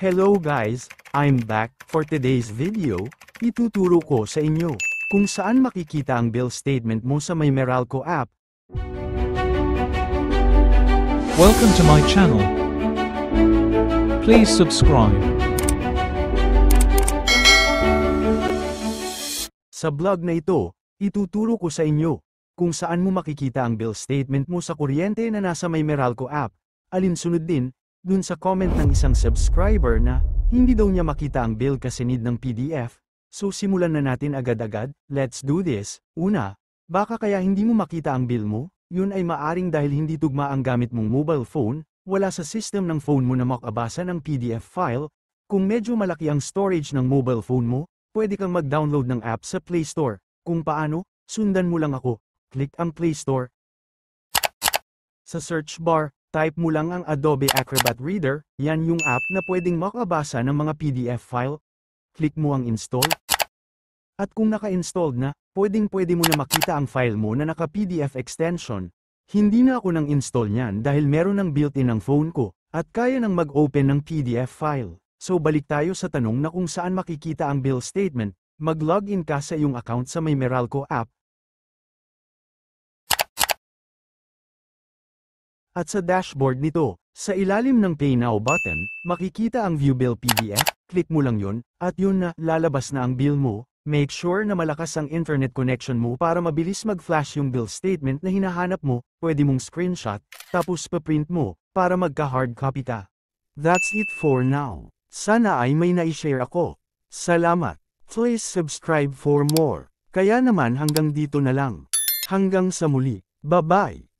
Hello guys, I'm back. For today's video, ituturo ko sa inyo kung saan makikita ang bill statement mo sa may Meralco app. Welcome to my channel. Please subscribe. Sa vlog na ito, ituturo ko sa inyo kung saan mo makikita ang bill statement mo sa kuryente na nasa may Meralco app. Alinsunod din, dun sa comment ng isang subscriber na hindi daw niya makita ang bill kasi need ng PDF. So simulan na natin agad-agad, let's do this. Una, baka kaya hindi mo makita ang bill mo? Yun ay maaring dahil hindi tugma ang gamit mong mobile phone, wala sa system ng phone mo na makabasa ng PDF file. Kung medyo malaki ang storage ng mobile phone mo, pwede kang mag-download ng app sa Play Store. Kung paano, sundan mo lang ako. Click ang Play Store. Sa search bar, type mo lang ang Adobe Acrobat Reader, yan yung app na pwedeng makabasa ng mga PDF file. Click mo ang install. At kung naka-installed na, pwede mo na makita ang file mo na naka-PDF extension. Hindi na ako nang install niyan dahil meron ng built-in ang phone ko, at kaya nang mag-open ng PDF file. So balik tayo sa tanong na kung saan makikita ang bill statement, mag-login ka sa iyong account sa may Meralco app. At sa dashboard nito, sa ilalim ng Pay Now button, makikita ang View Bill PDF, click mo lang yun, at yun na, lalabas na ang bill mo. Make sure na malakas ang internet connection mo para mabilis mag-flash yung bill statement na hinahanap mo, pwede mong screenshot, tapos pa-print mo, para magka-hard copy ka. That's it for now. Sana ay may na-share ako. Salamat. Please subscribe for more. Kaya naman hanggang dito na lang. Hanggang sa muli. Bye-bye.